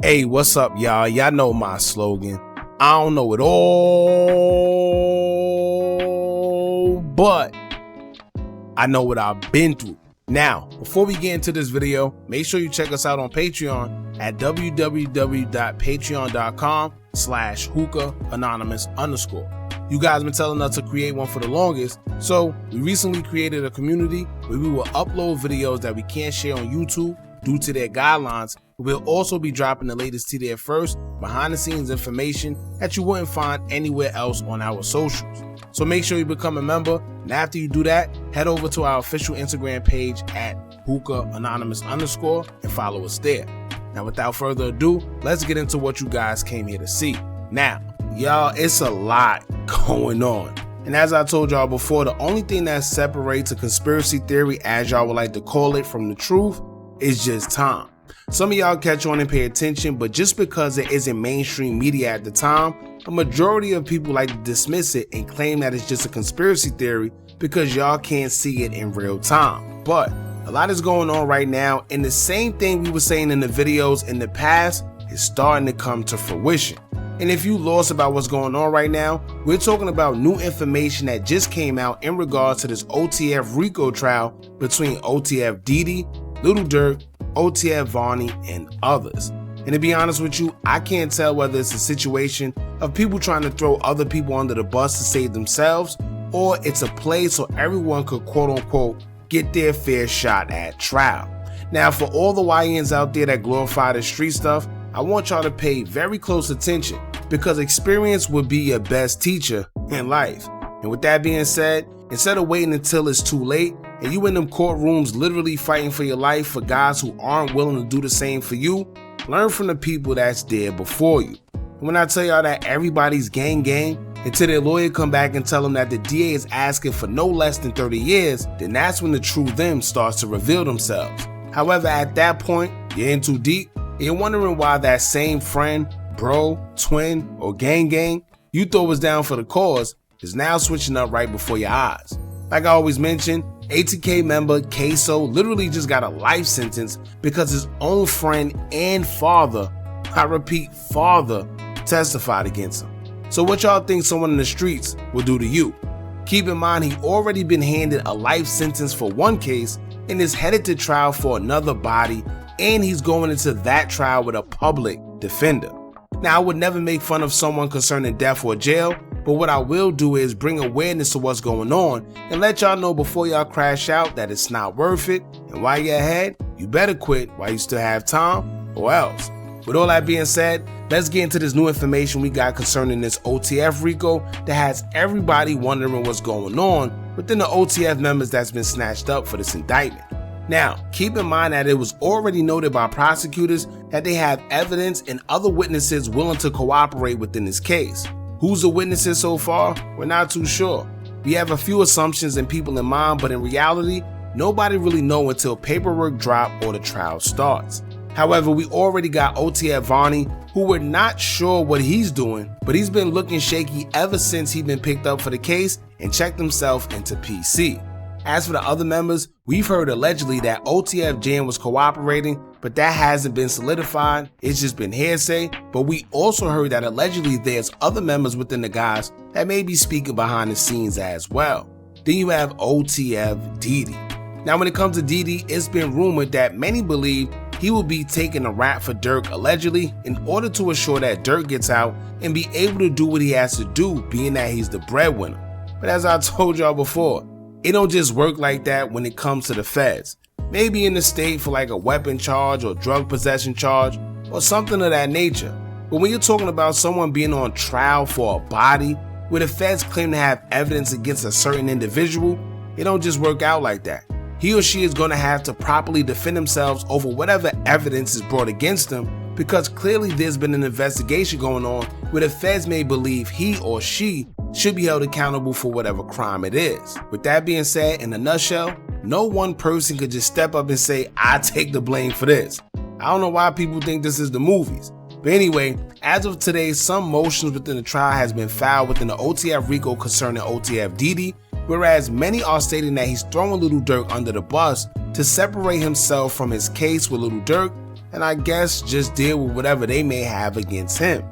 Hey, what's up, y'all? Y'all know my slogan. I don't know it all, but I know what I've been through. Now, before we get into this video, make sure you check us out on Patreon at www.patreon.com/Hookah Anonymous _. You guys been telling us to create one for the longest, so we recently created a community where we will upload videos that we can't share on YouTube due to their guidelines. We'll also be dropping the latest to there first, behind the scenes information that you wouldn't find anywhere else on our socials. So make sure you become a member, and after you do that, head over to our official Instagram page at Hookah Anonymous _ and follow us there. Now without further ado, let's get into what you guys came here to see. Now, y'all, it's a lot going on. And as I told y'all before, the only thing that separates a conspiracy theory, as y'all would like to call it, from the truth is just time. Some of y'all catch on and pay attention, but just because it isn't mainstream media at the time, a majority of people like to dismiss it and claim that it's just a conspiracy theory because y'all can't see it in real time. But a lot is going on right now, and the same thing we were saying in the videos in the past is starting to come to fruition. And if you lost about what's going on right now, we're talking about new information that just came out in regards to this OTF RICO trial between OTF Dede, Lil Durk, OTF Vonnie, and others. And to be honest with you, I can't tell whether it's a situation of people trying to throw other people under the bus to save themselves, or it's a play so everyone could quote unquote get their fair shot at trial. Now, for all the YNs out there that glorify the street stuff, I want y'all to pay very close attention, because experience will be your best teacher in life. And with that being said, instead of waiting until it's too late and you in them courtrooms literally fighting for your life for guys who aren't willing to do the same for you, learn from the people that's there before you. And when I tell y'all that everybody's gang, until their lawyer come back and tell them that the DA is asking for no less than 30 years, then that's when the true them starts to reveal themselves. However, at that point, you're in too deep, and you're wondering why that same friend, bro, twin, or gang you thought was down for the cause is now switching up right before your eyes. Like I always mention, ATK member Queso literally just got a life sentence because his own friend and father, I repeat, father, testified against him. So what y'all think someone in the streets will do to you? Keep in mind, he already been handed a life sentence for one case and is headed to trial for another body, and he's going into that trial with a public defender. Now, I would never make fun of someone concerning death or jail, but what I will do is bring awareness to what's going on and let y'all know before y'all crash out that it's not worth it, and while you're ahead, you better quit while you still have time, or else. With all that being said, let's get into this new information we got concerning this OTF RICO that has everybody wondering what's going on within the OTF members that's been snatched up for this indictment. Now, keep in mind that it was already noted by prosecutors that they have evidence and other witnesses willing to cooperate within this case. Who's the witnesses so far? We're not too sure. We have a few assumptions and people in mind, but in reality, nobody really knows until paperwork drop or the trial starts. However, we already got OTF Vonnie, who we're not sure what he's doing, but he's been looking shaky ever since he's been picked up for the case and checked himself into PC. As for the other members, we've heard allegedly that OTF Jan was cooperating, but that hasn't been solidified. It's just been hearsay. But we also heard that allegedly there's other members within the guys that may be speaking behind the scenes as well. Then you have OTF Dede. Now, when it comes to Dede, it's been rumored that many believe he will be taking a rap for Durk allegedly in order to ensure that Durk gets out and be able to do what he has to do, being that he's the breadwinner. But as I told y'all before, it don't just work like that when it comes to the feds. Maybe in the state for like a weapon charge or drug possession charge or something of that nature. But when you're talking about someone being on trial for a body where the feds claim to have evidence against a certain individual, it don't just work out like that. He or she is going to have to properly defend themselves over whatever evidence is brought against them, because clearly there's been an investigation going on where the feds may believe he or she should be held accountable for whatever crime it is. With that being said, in a nutshell, no one person could just step up and say, I take the blame for this. I don't know why people think this is the movies. But anyway, as of today, some motions within the trial has been filed within the OTF RICO concerning OTF Dede, whereas many are stating that he's throwing Lil Durk under the bus to separate himself from his case with Lil Durk, and I guess just deal with whatever they may have against him.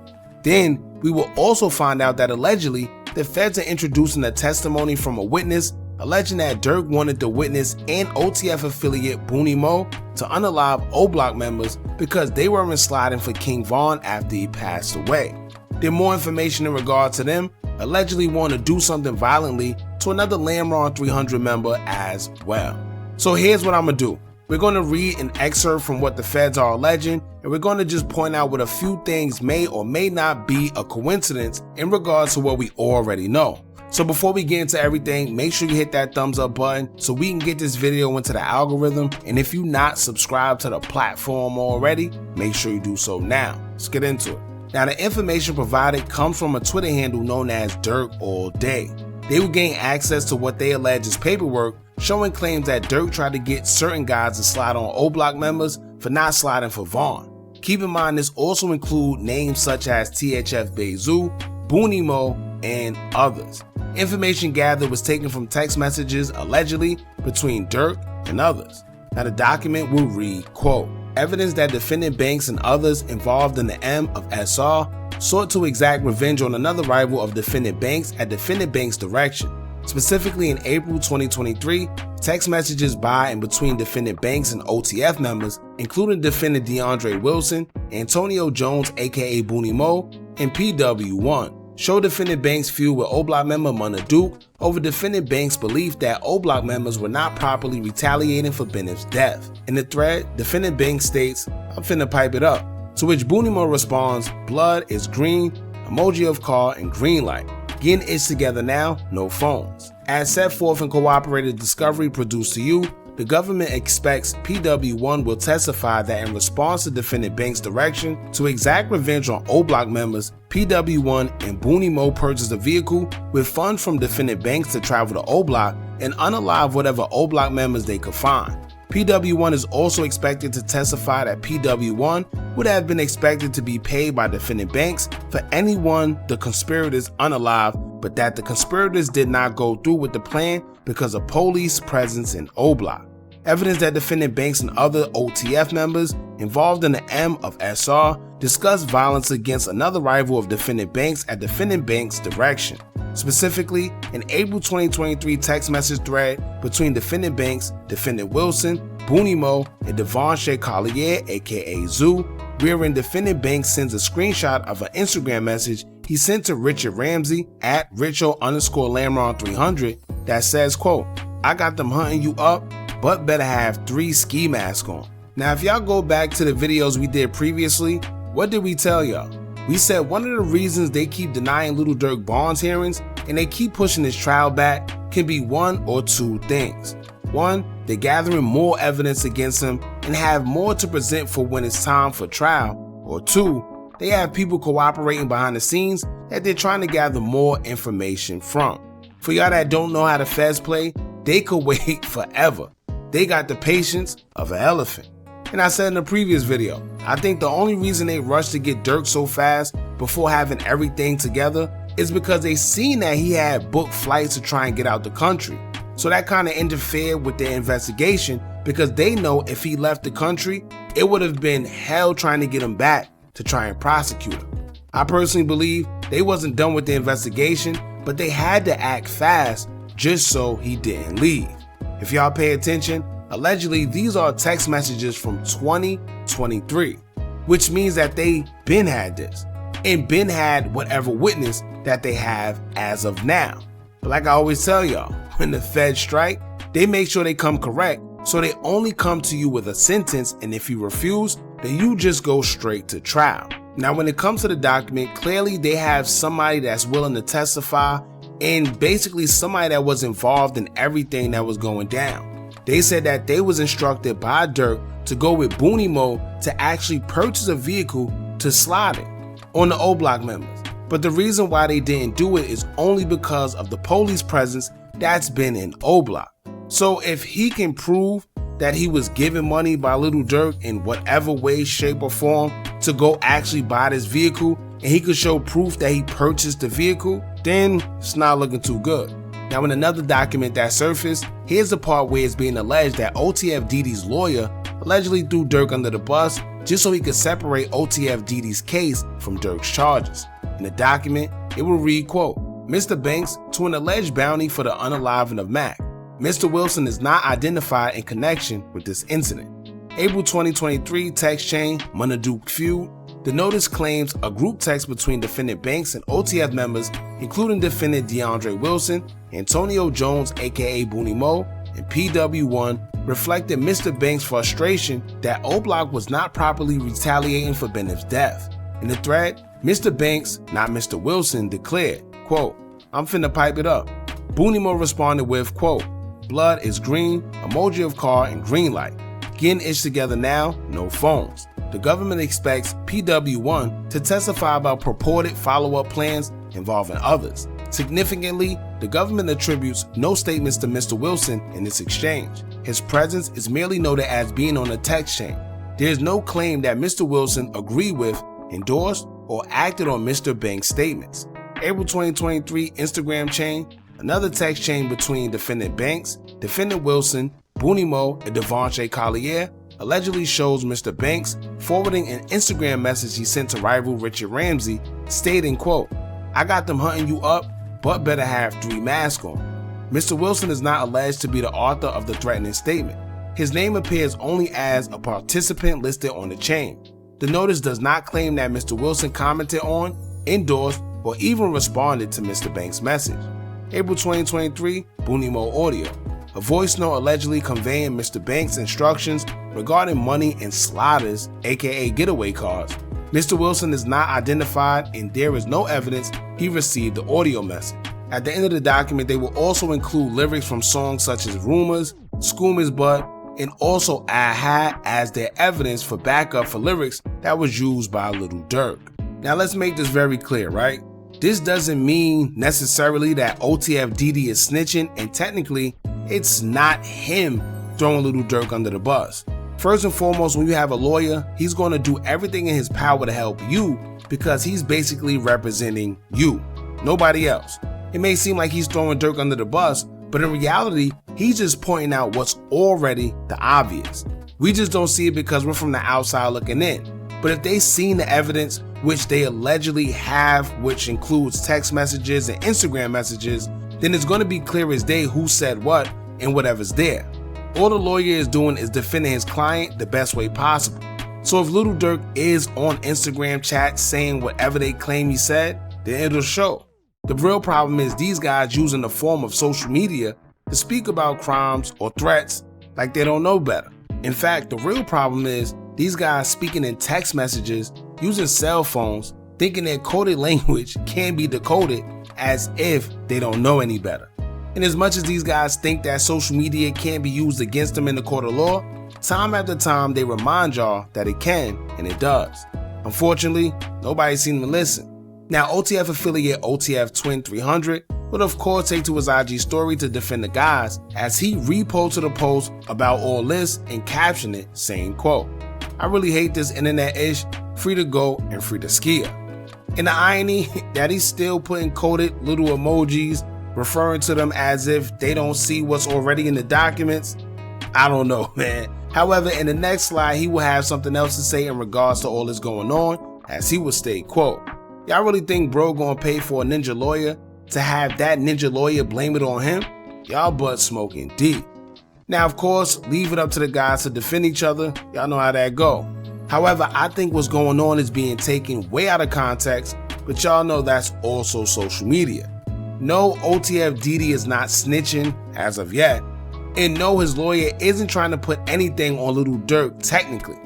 Then we will also find out that allegedly the feds are introducing a testimony from a witness alleging that Durk wanted the witness and OTF affiliate Booney Mo to unalive oblock members because they weren't sliding for King Von after he passed away. Then more information in regard to them allegedly want to do something violently to another Lamron 300 member as well. So here's what I'm gonna do. We're gonna read an excerpt from what the feds are alleging, and we're gonna just point out what a few things may or may not be a coincidence in regards to what we already know. So before we get into everything, make sure you hit that thumbs up button so we can get this video into the algorithm. And if you're not subscribed to the platform already, make sure you do so now. Let's get into it. Now, the information provided comes from a Twitter handle known as Durk All Day. They would gain access to what they allege is paperwork showing claims that Durk tried to get certain guys to slide on oblock members for not sliding for Vaughn. Keep in mind this also includes names such as THF Bezu, Booney Mo, and others. Information gathered was taken from text messages allegedly between Durk and others. Now the document will read, quote, evidence that defendant Banks and others involved in the M of SR sought to exact revenge on another rival of defendant Banks at defendant Banks' direction. Specifically in April 2023, text messages by and between defendant Banks and OTF members, including defendant DeAndre Wilson, Antonio Jones aka Booney Mo, and PW1, show defendant Banks' feud with oblock member Munna over defendant Banks' belief that oblock members were not properly retaliating for Bennett's death. In the thread, defendant Banks states, "I'm finna pipe it up," to which Booney Mo responds, "Blood is green, emoji of car and green light. Getting it together now, no phones." As set forth in cooperated discovery produced to you, the government expects PW1 will testify that in response to defendant Banks' direction to exact revenge on oblock members, PW1 and Booney Mo purchased a vehicle with funds from defendant Banks to travel to oblock and unalive whatever oblock members they could find. PW1 is also expected to testify that PW1 would have been expected to be paid by defendant Banks for anyone the conspirators unalive, but that the conspirators did not go through with the plan because of police presence in oblock. Evidence that defendant Banks and other OTF members involved in the M of SR discussed violence against another rival of defendant Banks at defendant Banks' direction. Specifically, an April 2023 text message thread between defendant Banks, defendant Wilson, Booney Mo, and Devonshea Collier aka Zoo, wherein defendant Banks sends a screenshot of an Instagram message he sent to Richard Ramsey at Richo_Lamron300 that says, quote, "I got them hunting you up, but better have 3 ski masks on." Now if y'all go back to the videos we did previously, what did we tell y'all? We said one of the reasons they keep denying Lil Durk bonds hearings and they keep pushing his trial back can be one or two things. One, they're gathering more evidence against him and have more to present for when it's time for trial. Or two, they have people cooperating behind the scenes that they're trying to gather more information from. For y'all that don't know how the feds play, they could wait forever. They got the patience of an elephant. And I said in the previous video, I think the only reason they rushed to get Durk so fast before having everything together is because they seen that he had booked flights to try and get out the country. So that kind of interfered with their investigation because they know if he left the country, it would have been hell trying to get him back to try and prosecute him. I personally believe they wasn't done with the investigation, but they had to act fast just so he didn't leave. If y'all pay attention, allegedly these are text messages from 2023, which means that they been had this and been had whatever witness that they have as of now. But like I always tell y'all, when the feds strike, they make sure they come correct, so they only come to you with a sentence, and if you refuse, then you just go straight to trial. Now when it comes to the document, clearly they have somebody that's willing to testify and basically somebody that was involved in everything that was going down. They said that they was instructed by Durk to go with Booney Mo to actually purchase a vehicle to slide it on the oblock members. But the reason why they didn't do it is only because of the police presence that's been in oblock. So if he can prove that he was given money by Lil Durk in whatever way, shape, or form to go actually buy this vehicle, and he could show proof that he purchased the vehicle, then it's not looking too good. Now in another document that surfaced, here's the part where it's being alleged that OTF Dede's lawyer allegedly threw Durk under the bus just so he could separate OTF Dede's case from Durk's charges. In the document, it will read, quote, Mr. Banks to an alleged bounty for the unaliving of Mac. Mr. Wilson is not identified in connection with this incident. April 2023 text chain, Munna Duke feud. The notice claims a group text between defendant Banks and OTF members, including defendant DeAndre Wilson, Antonio Jones aka Booney Mo, and PW1, reflected Mr. Banks' frustration that Oblock was not properly retaliating for Bennett's death. In the thread, Mr. Banks, not Mr. Wilson, declared, quote, I'm finna pipe it up. Booney Mo responded with, quote, blood is green, emoji of car, and green light. Getting itched together now, no phones. The government expects PW1 to testify about purported follow-up plans involving others. Significantly, the government attributes no statements to Mr. Wilson in this exchange. His presence is merely noted as being on the text chain. There is no claim that Mr. Wilson agreed with, endorsed, or acted on Mr. Banks' statements. April 2023 Instagram chain, another text chain between defendant Banks, defendant Wilson, Booney Mo, and Devontae Collier allegedly shows Mr. Banks forwarding an Instagram message he sent to rival Richard Ramsey stating, quote, I got them hunting you up, but better have 3 masks on. Mr. Wilson is not alleged to be the author of the threatening statement. His name appears only as a participant listed on the chain. The notice does not claim that Mr. Wilson commented on, endorsed, or even responded to Mr. Banks' message. April 2023 Booney Mo audio. A voice note allegedly conveying Mr. Banks' instructions regarding money and sliders, aka getaway cars. Mr. Wilson is not identified and there is no evidence he received the audio message. At the end of the document, they will also include lyrics from songs such as Rumors, Schoom His Butt, and also I Had as their evidence for backup for lyrics that was used by Lil Durk. Now let's make this very clear, right? This doesn't mean necessarily that OTF Dede is snitching, and technically, it's not him throwing Lil Durk under the bus. First and foremost, when you have a lawyer, he's going to do everything in his power to help you because he's basically representing you, nobody else. It may seem like he's throwing Durk under the bus, but in reality, he's just pointing out what's already the obvious. We just don't see it because we're from the outside looking in. But if they've seen the evidence, which they allegedly have, which includes text messages and Instagram messages, then it's going to be clear as day who said what and whatever's there. All the lawyer is doing is defending his client the best way possible. So if Lil Durk is on Instagram chat saying whatever they claim he said, then it'll show. The real problem is these guys using the form of social media to speak about crimes or threats like they don't know better. In fact, the real problem is these guys speaking in text messages using cell phones, thinking their coded language can be decoded as if they don't know any better. And as much as these guys think that social media can't be used against them in the court of law, time after time they remind y'all that it can, and it does. Unfortunately, nobody seemed to listen. Now, OTF affiliate OTF Twin 300 would of course take to his IG story to defend the guys as he reposted a post about all this and captioned it saying, quote, I really hate this internet ish, free to go and free to skier. And the irony that he's still putting coded little emojis referring to them as if they don't see what's already in the documents, I don't know, man. However, in the next slide, he will have something else to say in regards to all this going on, as he would state, quote, y'all really think bro gonna pay for a ninja lawyer to have that ninja lawyer blame it on him? Y'all butt smoking deep. Now, of course, leave it up to the guys to defend each other. Y'all know how that go. However, I think what's going on is being taken way out of context, but y'all know that's also social media. No, OTF Dede is not snitching as of yet, and no, his lawyer isn't trying to put anything on Lil Durk technically.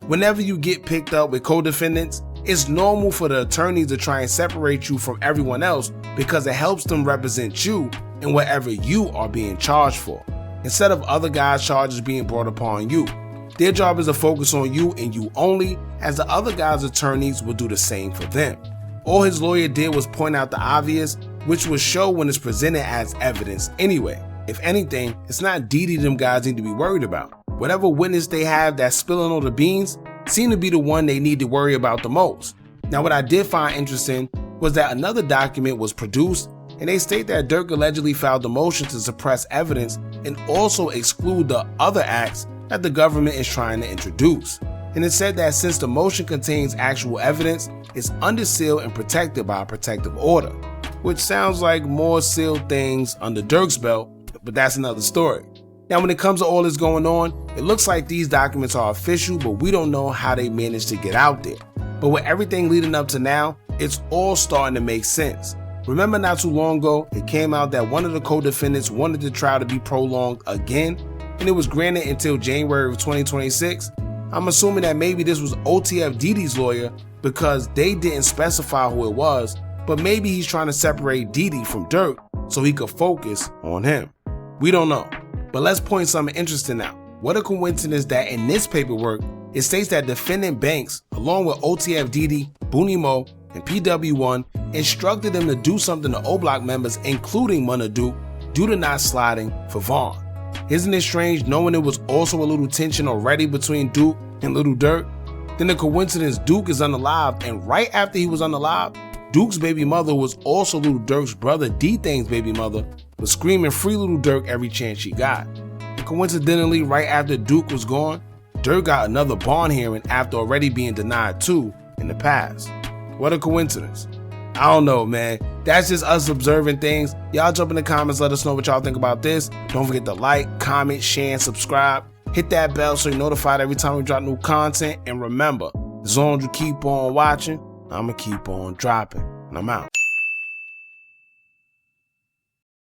Whenever you get picked up with co-defendants, it's normal for the attorneys to try and separate you from everyone else because it helps them represent you in whatever you are being charged for, instead of other guys' charges being brought upon you. Their job is to focus on you and you only, as the other guys' attorneys will do the same for them. All his lawyer did was point out the obvious, which will show when it's presented as evidence anyway. If anything, it's not Dede them guys need to be worried about. Whatever witness they have that's spilling all the beans seem to be the one they need to worry about the most. Now, what I did find interesting was that another document was produced and they state that Durk allegedly filed a motion to suppress evidence and also exclude the other acts that the government is trying to introduce. and it said that since the motion contains actual evidence, it's under seal and protected by a protective order, which sounds like more sealed things under Durk's belt, but that's another story. Now when it comes to all this going on, it looks like these documents are official, but we don't know how they managed to get out there. But with everything leading up to now, it's all starting to make sense. Remember not too long ago, it came out that one of the co-defendants wanted the trial to be prolonged again, and it was granted until January of 2026. I'm assuming that maybe this was OTF Dede's lawyer because they didn't specify who it was, but maybe he's trying to separate Dede from Durk so he could focus on him. We don't know, but let's point something interesting out. What a coincidence that in this paperwork, it states that defendant Banks, along with OTF Dede, Booney Mo, and PW1, instructed them to do something to oblock members, including Munna due to not sliding for Vaughn. Isn't it strange knowing there was also a little tension already between Duke and Lil Durk? Then the coincidence Duke is unalived, and right after he was unalived, Duke's baby mother was also Lil Durk's brother D-Thing's baby mother, was screaming free Lil Durk every chance she got. And coincidentally, right after Duke was gone, Durk got another bond hearing after already being denied two in the past. What a coincidence. I don't know, man. That's just us observing things. Y'all jump in the comments, let us know what y'all think about this. Don't forget to like, comment, share, and subscribe. Hit that bell so you're notified every time we drop new content. And remember, as long as you keep on watching, I'ma keep on dropping. And I'm out.